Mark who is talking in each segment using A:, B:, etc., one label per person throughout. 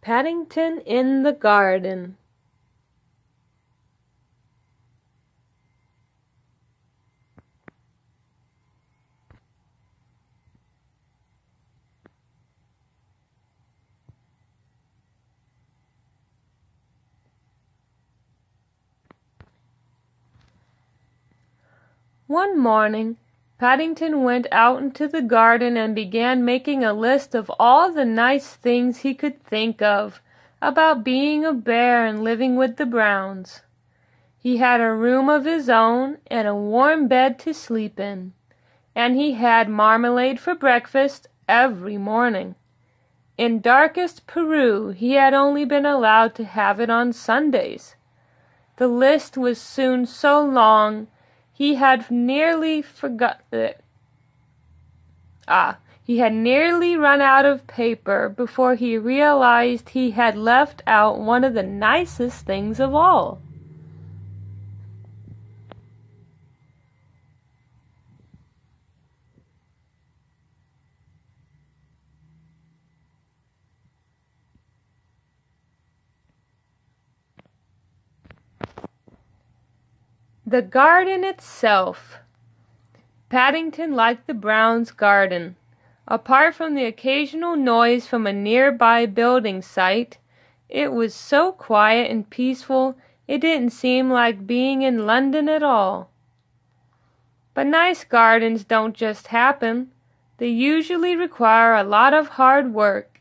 A: Paddington in the garden. One morning, Paddington went out into the garden and began making a list of all the nice things he could think of about being a bear and living with the Browns. He had a room of his own and a warm bed to sleep in, and he had marmalade for breakfast every morning. In darkest Peru, he had only been allowed to have it on Sundays. The list was soon so long he had nearly run out of paper before he realized he had left out one of the nicest things of all. The garden itself. Paddington liked the Browns' garden. Apart from the occasional noise from a nearby building site, it was so quiet and peaceful it didn't seem like being in London at all. But nice gardens don't just happen. They usually require a lot of hard work,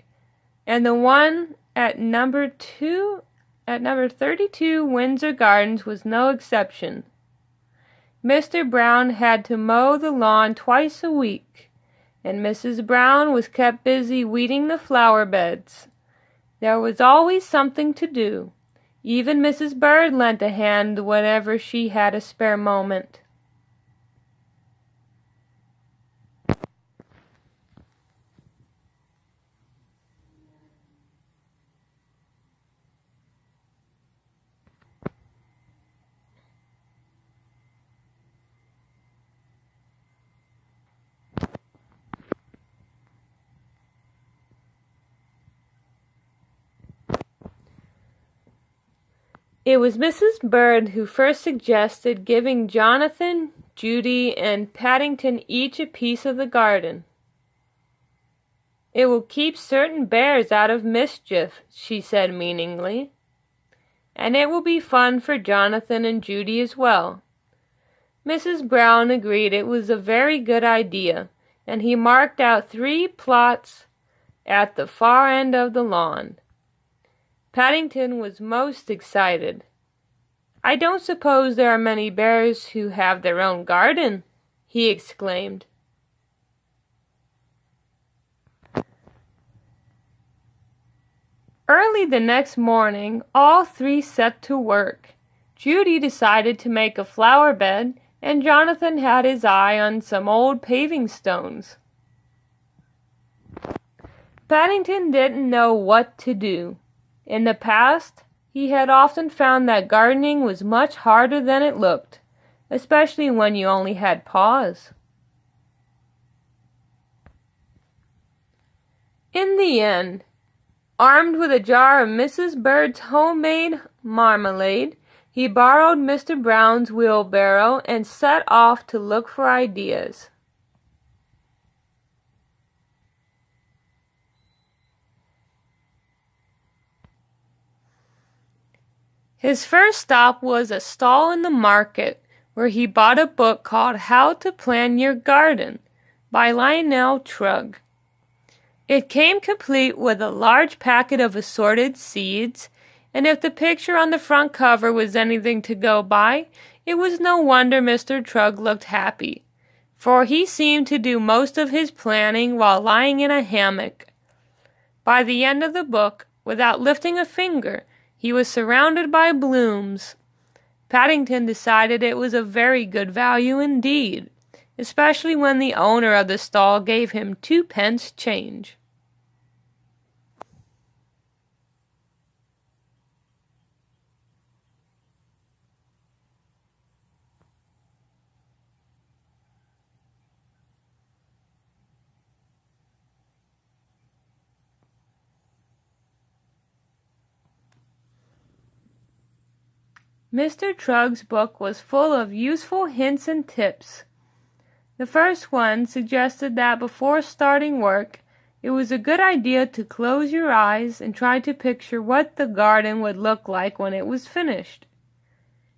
A: and the one at number 32 Windsor Gardens was no exception. Mr. Brown had to mow the lawn twice a week, and Mrs. Brown was kept busy weeding the flower beds. There was always something to do. Even Mrs. Bird lent a hand whenever she had a spare moment. It was Mrs. Bird who first suggested giving Jonathan, Judy, and Paddington each a piece of the garden. "It will keep certain bears out of mischief," she said meaningly. "And it will be fun for Jonathan and Judy as well." Mrs. Brown agreed it was a very good idea, and he marked out 3 plots at the far end of the lawn. Paddington was most excited. "I don't suppose there are many bears who have their own garden," he exclaimed. Early the next morning, all 3 set to work. Judy decided to make a flower bed, and Jonathan had his eye on some old paving stones. Paddington didn't know what to do. In the past, he had often found that gardening was much harder than it looked, especially when you only had paws. In the end, armed with a jar of Mrs. Bird's homemade marmalade, he borrowed Mr. Brown's wheelbarrow and set off to look for ideas. His first stop was a stall in the market, where he bought a book called How to Plan Your Garden by Lionel Trugg. It came complete with a large packet of assorted seeds, and if the picture on the front cover was anything to go by, it was no wonder Mr. Trugg looked happy, for he seemed to do most of his planning while lying in a hammock. By the end of the book, without lifting a finger, he was surrounded by blooms. Paddington decided it was a very good value indeed, especially when the owner of the stall gave him 2 pence change. Mr. Trug's book was full of useful hints and tips. The first one suggested that before starting work, it was a good idea to close your eyes and try to picture what the garden would look like when it was finished.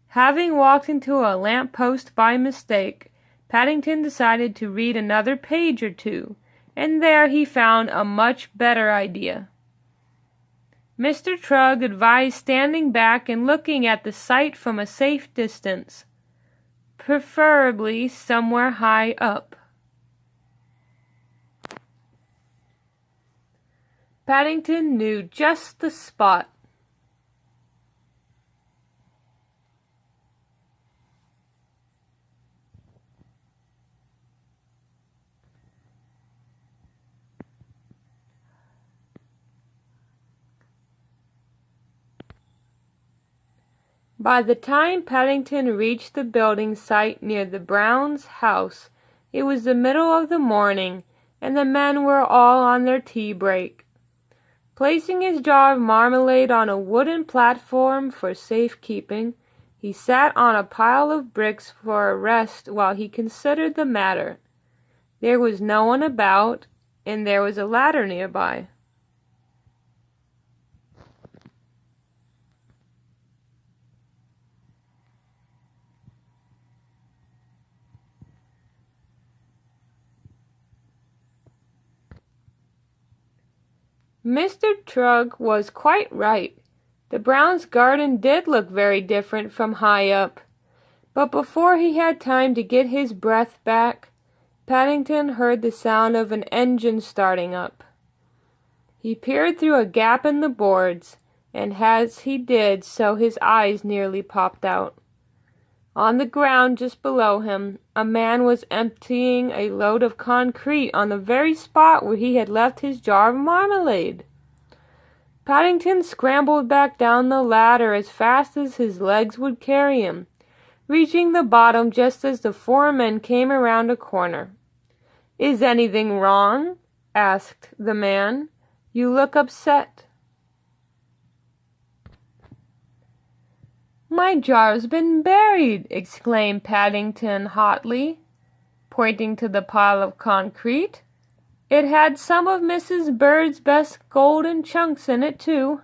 A: Having walked into a lamp post by mistake, Paddington decided to read another page or two, and there he found a much better idea. Mr. Trugg advised standing back and looking at the sight from a safe distance, preferably somewhere high up. Paddington knew just the spot. By the time Paddington reached the building site near the Browns' house, it was the middle of the morning, and the men were all on their tea break. Placing his jar of marmalade on a wooden platform for safekeeping, he sat on a pile of bricks for a rest while he considered the matter. There was no one about, and there was a ladder nearby. Mr. Trugg was quite right. The Browns' garden did look very different from high up. But before he had time to get his breath back, Paddington heard the sound of an engine starting up. He peered through a gap in the boards, and as he did so his eyes nearly popped out. On the ground just below him, a man was emptying a load of concrete on the very spot where he had left his jar of marmalade. Paddington scrambled back down the ladder as fast as his legs would carry him, reaching the bottom just as the foreman came around a corner. "Is anything wrong?" asked the man. "You look upset." "My jar's been buried!" exclaimed Paddington hotly, pointing to the pile of concrete. "It had some of Mrs. Bird's best golden chunks in it, too."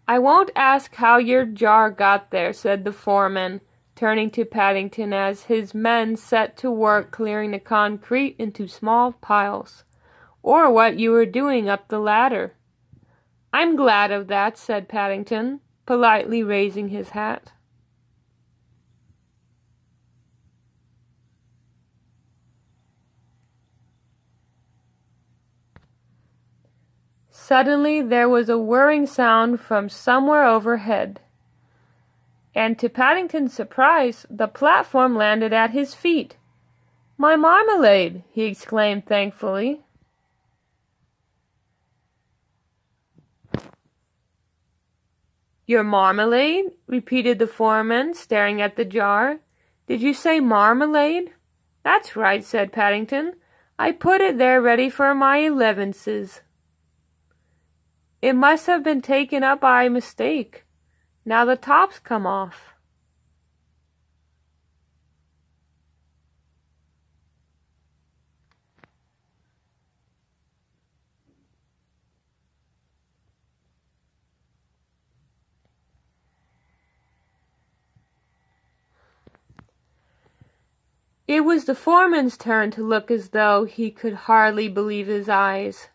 A: "I won't ask how your jar got there," said the foreman, turning to Paddington as his men set to work clearing the concrete into small piles, "or what you were doing up the ladder." "I'm glad of that," said Paddington, politely raising his hat. Suddenly there was a whirring sound from somewhere overhead, and to Paddington's surprise, the platform landed at his feet. "My marmalade!" he exclaimed thankfully. "Your marmalade?" repeated the foreman, staring at the jar. "Did you say marmalade?" "That's right," said Paddington. "I put it there ready for my 11s. It must have been taken up by mistake. Now the top's come off." It was the foreman's turn to look as though he could hardly believe his eyes.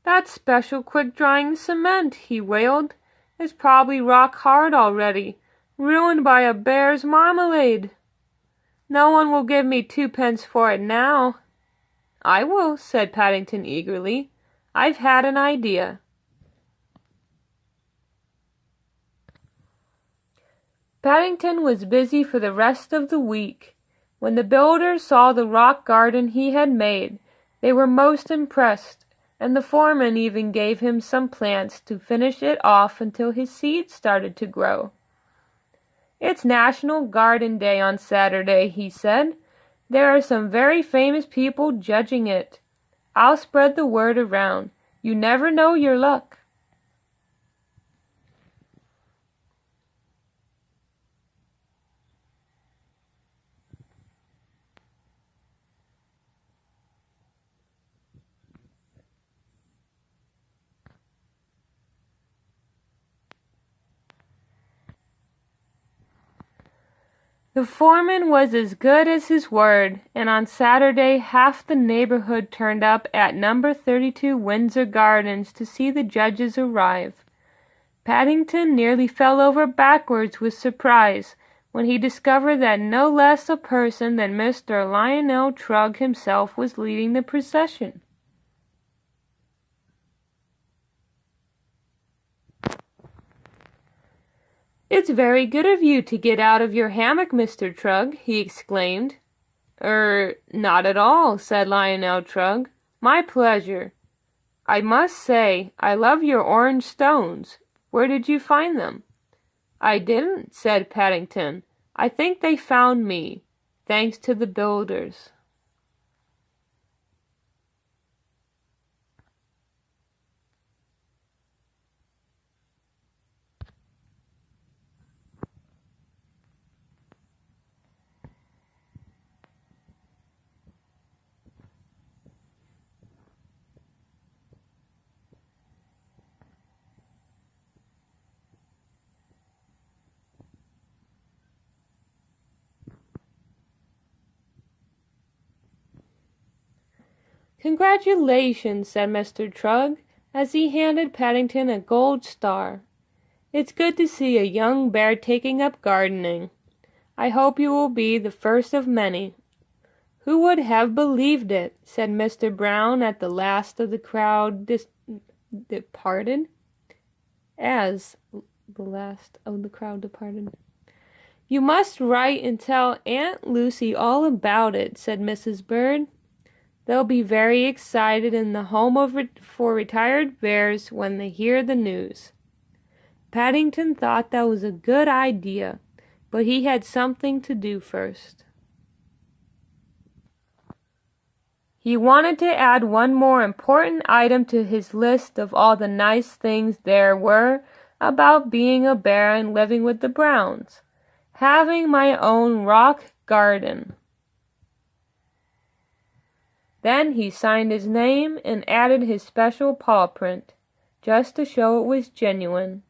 A: "That special quick-drying cement," he wailed, "is probably rock hard already, ruined by a bear's marmalade. No one will give me 2 pence for it now." "I will," said Paddington eagerly. "I've had an idea." Paddington was busy for the rest of the week. When the builders saw the rock garden he had made, they were most impressed, and the foreman even gave him some plants to finish it off until his seeds started to grow. "It's National Garden Day on Saturday," he said. "There are some very famous people judging it. I'll spread the word around. You never know your luck." The foreman was as good as his word, and on Saturday half the neighborhood turned up at number 32 Windsor Gardens to see the judges arrive. Paddington nearly fell over backwards with surprise when he discovered that no less a person than Mr. Lionel Trugg himself was leading the procession. "It's very good of you to get out of your hammock, Mr. Trugg," he exclaimed. Not at all," said Lionel Trugg. "My pleasure. I must say, I love your orange stones. Where did you find them?" "I didn't," said Paddington. "I think they found me, thanks to the builders." "Congratulations," said Mr. Trugg, as he handed Paddington a gold star. "It's good to see a young bear taking up gardening. I hope you will be the first of many." "Who would have believed it?" said Mr. Brown at the last of the crowd departed. As the last of the crowd departed. "You must write and tell Aunt Lucy all about it," said Mrs. Bird. "They'll be very excited in the home for retired bears when they hear the news." Paddington thought that was a good idea, but he had something to do first. He wanted to add one more important item to his list of all the nice things there were about being a bear and living with the Browns: having my own rock garden. Then he signed his name and added his special paw print, just to show it was genuine.